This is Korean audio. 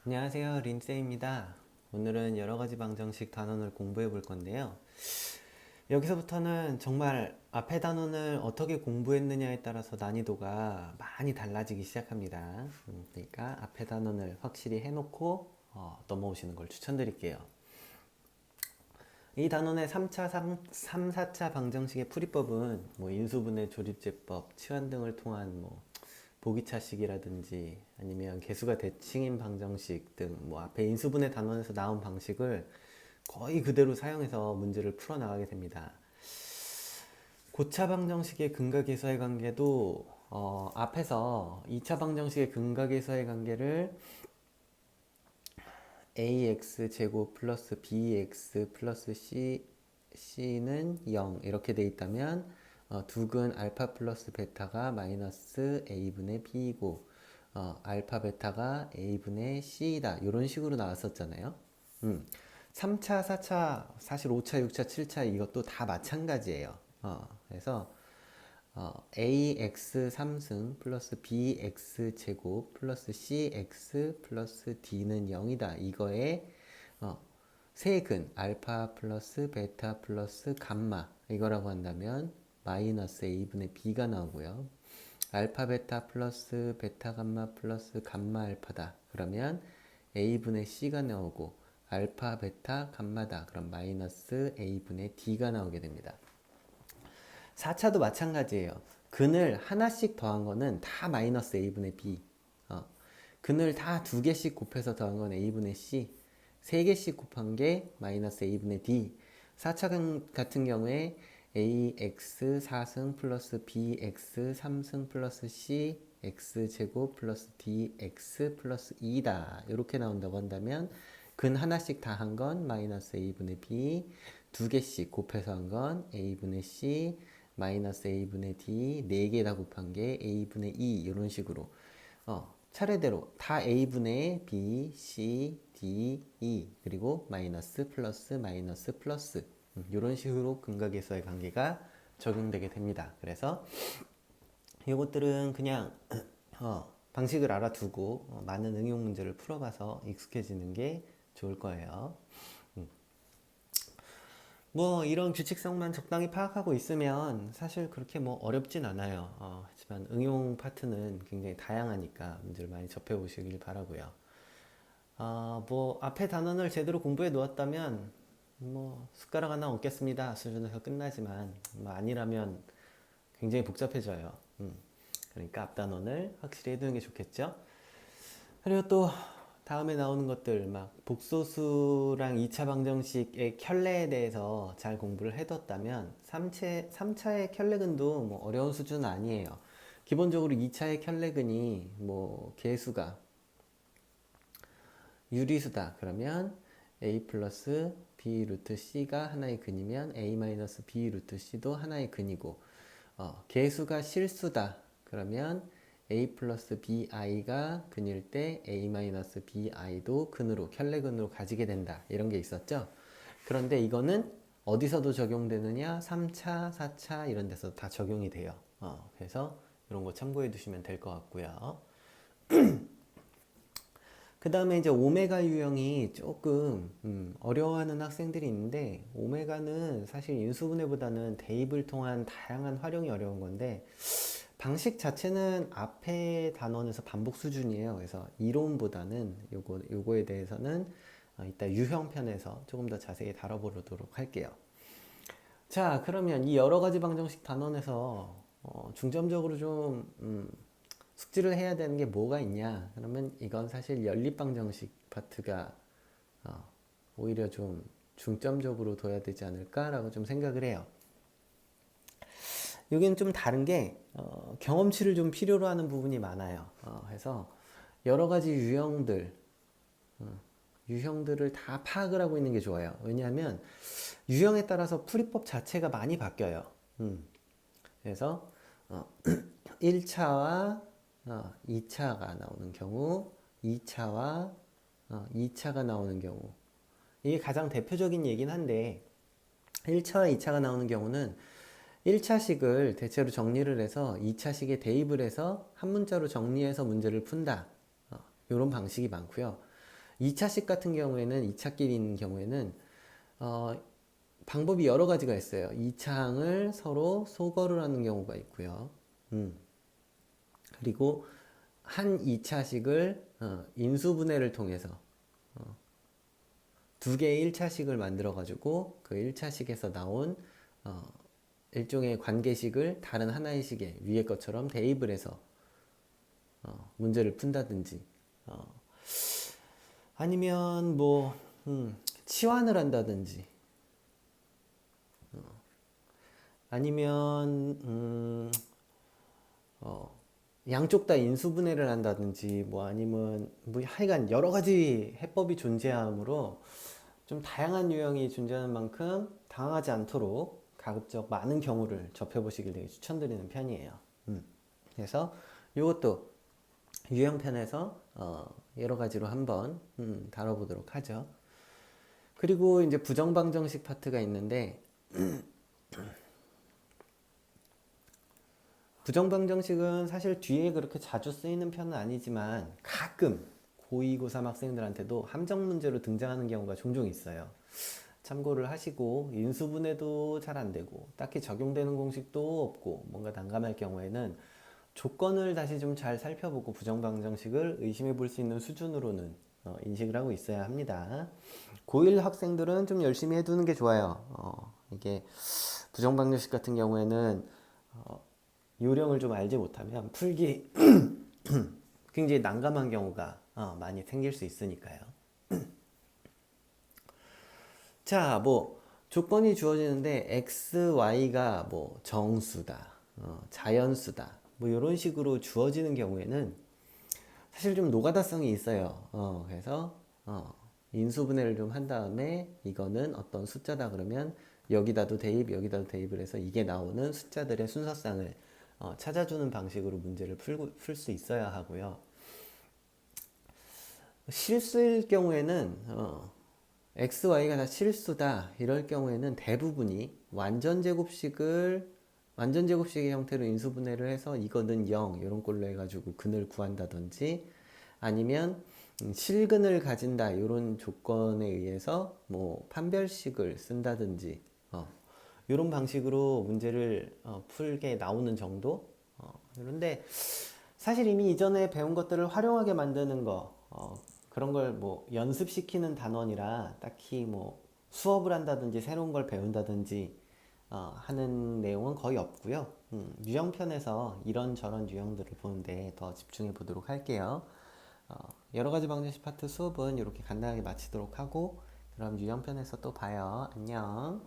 안녕하세요, 린쌤입니다. 오늘은 여러가지 방정식 단원을 공부해 볼 건데요. 여기서부터는 정말 앞에 단원을 어떻게 공부했느냐에 따라서 난이도가 많이 달라지기 시작합니다. 그러니까 앞에 단원을 확실히 해놓고 넘어오시는 걸 추천드릴게요. 이 단원의 3차, 4차 방정식의 풀이법은 뭐 인수분해, 조립제법, 치환 등을 통한 뭐 보기차식이라든지 아니면 개수가 대칭인 방정식 등 뭐 앞에 인수분해 단원에서 나온 방식을 거의 그대로 사용해서 문제를 풀어나가게 됩니다. 고차 방정식의 근각계수의 관계도 앞에서 2차 방정식의 근각계수의 관계를 ax 제곱 플러스 bx 플러스 c는 0 이렇게 돼 있다면 두근 알파 플러스 베타가 마이너스 a분의 b이고 알파 베타가 a분의 c이다 이런 식으로 나왔었잖아요. 3차 4차 사실 5차 6차 7차 이것도 다 마찬가지예요. 그래서 ax 3승 플러스 bx 제곱 플러스 cx 플러스 d는 0이다. 이거에 세근 알파 플러스 베타 플러스 감마 이거라고 한다면 마이너스 a분의 b가 나오고요. 알파 베타 플러스 베타 감마 플러스 감마 알파다. 그러면 a분의 c가 나오고 알파 베타 감마다. 그럼 마이너스 a분의 d가 나오게 됩니다. 4차도 마찬가지예요. 근을 하나씩 더한 거는 다 마이너스 a분의 b. 근을 다 두 개씩 곱해서 더한 건 a분의 c. 세 개씩 곱한 게 마이너스 a분의 d. 4차 같은 경우에 ax 4승 플러스 bx 3승 플러스 c x 제곱 플러스 dx 플러스 2다. 이렇게 나온다고 한다면 근 하나씩 다 한 건 마이너스 a분의 b, 두 개씩 곱해서 한 건 a분의 c, 마이너스 a분의 d, 네 개 다 곱한 게 a분의 2 이런 식으로 차례대로 다 a분의 b, c, d, e 그리고 마이너스 플러스 마이너스 플러스 이런 식으로 근각에서의 관계가 적용되게 됩니다. 그래서 이것들은 그냥 방식을 알아두고 많은 응용 문제를 풀어가서 익숙해지는 게 좋을 거예요. 뭐 이런 규칙성만 적당히 파악하고 있으면 사실 그렇게 뭐 어렵진 않아요. 하지만 응용 파트는 굉장히 다양하니까 문제를 많이 접해 보시길 바라고요. 뭐 앞에 단원을 제대로 공부해 놓았다면 뭐 숟가락 하나 얹겠습니다 수준에서 끝나지만 뭐 아니라면 굉장히 복잡해져요. 그러니까 앞 단원을 확실히 해두는 게 좋겠죠. 그리고 또 다음에 나오는 것들 막 복소수랑 2차 방정식의 켤레에 대해서 잘 공부를 해뒀다면 3차의 켤레근도 뭐 어려운 수준은 아니에요. 기본적으로 2차의 켤레근이 뭐 개수가 유리수다. 그러면 a 플러스 b 루트 c가 하나의 근이면 a 마이너스 b 루트 c도 하나의 근이고 개수가 실수다. 그러면 a 플러스 bi가 근일 때 a 마이너스 bi도 근으로 켤레근으로 가지게 된다. 이런 게 있었죠. 그런데 이거는 어디서도 적용되느냐? 3차, 4차 이런 데서 다 적용이 돼요. 그래서 이런 거 참고해 두시면 될 것 같고요. 그 다음에 이제 오메가 유형이 조금 어려워하는 학생들이 있는데 오메가는 사실 인수분해보다는 대입을 통한 다양한 활용이 어려운 건데 방식 자체는 앞에 단원에서 반복 수준이에요. 그래서 이론보다는 요거에 대해서는 이따 유형편에서 조금 더 자세히 다뤄보도록 할게요. 자, 그러면 이 여러 가지 방정식 단원에서 중점적으로 좀 숙지를 해야 되는 게 뭐가 있냐? 그러면 이건 사실 연립방정식 파트가 오히려 좀 중점적으로 둬야 되지 않을까라고 좀 생각을 해요. 여기는 좀 다른 게 경험치를 좀 필요로 하는 부분이 많아요. 그래서 여러 가지 유형들을 다 파악을 하고 있는 게 좋아요. 왜냐하면 유형에 따라서 풀이법 자체가 많이 바뀌어요. 그래서 1차와 2차가 나오는 경우, 2차와 2차가 나오는 경우 이게 가장 대표적인 얘긴 한데 1차와 2차가 나오는 경우는 1차식을 대체로 정리를 해서 2차식에 대입을 해서 한 문자로 정리해서 문제를 푼다. 이런 방식이 많고요. 2차식 같은 경우에는 2차끼리 있는 경우에는 어, 방법이 여러 가지가 있어요. 2차항을 서로 소거를 하는 경우가 있고요. 그리고 한 2차식을 인수분해를 통해서 두 개의 1차식을 만들어 가지고 그 1차식에서 나온 일종의 관계식을 다른 하나의 식에 위의 것처럼 대입을 해서 문제를 푼다든지 아니면 뭐 치환을 한다든지 아니면 양쪽 다 인수분해를 한다든지 뭐 아니면 뭐 하여간 여러 가지 해법이 존재하므로 좀 다양한 유형이 존재하는 만큼 당하지 않도록 가급적 많은 경우를 접해보시길 되게 추천드리는 편이에요. 그래서 이것도 유형편에서 여러 가지로 한번 다뤄보도록 하죠. 그리고 이제 부정방정식 파트가 있는데 부정방정식은 사실 뒤에 그렇게 자주 쓰이는 편은 아니지만 가끔 고2, 고3 학생들한테도 함정 문제로 등장하는 경우가 종종 있어요. 참고를 하시고 인수분해도 잘 안 되고 딱히 적용되는 공식도 없고 뭔가 난감할 경우에는 조건을 다시 좀 잘 살펴보고 부정방정식을 의심해 볼 수 있는 수준으로는 인식을 하고 있어야 합니다. 고1 학생들은 좀 열심히 해두는 게 좋아요. 이게 부정방정식 같은 경우에는 요령을 좀 알지 못하면 풀기 굉장히 난감한 경우가 많이 생길 수 있으니까요. 자, 뭐 조건이 주어지는데 x, y가 뭐 정수다, 자연수다, 뭐 이런 식으로 주어지는 경우에는 사실 좀 노가다성이 있어요. 그래서 인수분해를 좀 한 다음에 이거는 어떤 숫자다 그러면 여기다도 대입, 여기다도 대입을 해서 이게 나오는 숫자들의 순서상을 찾아주는 방식으로 문제를 풀 수 있어야 하고요. 실수일 경우에는 x, y가 다 실수다 이럴 경우에는 대부분이 완전제곱식의 형태로 인수분해를 해서 이거는 0 이런 꼴로 해가지고 근을 구한다든지 아니면 실근을 가진다 이런 조건에 의해서 뭐 판별식을 쓴다든지 이런 방식으로 문제를 풀게 나오는 정도. 그런데 사실 이미 이전에 배운 것들을 활용하게 만드는 거 그런 걸 뭐 연습시키는 단원이라 딱히 뭐 수업을 한다든지 새로운 걸 배운다든지 하는 내용은 거의 없고요. 유형편에서 이런저런 유형들을 보는데 더 집중해 보도록 할게요. 여러 가지 방정식 파트 수업은 이렇게 간단하게 마치도록 하고 그럼 유형편에서 또 봐요. 안녕.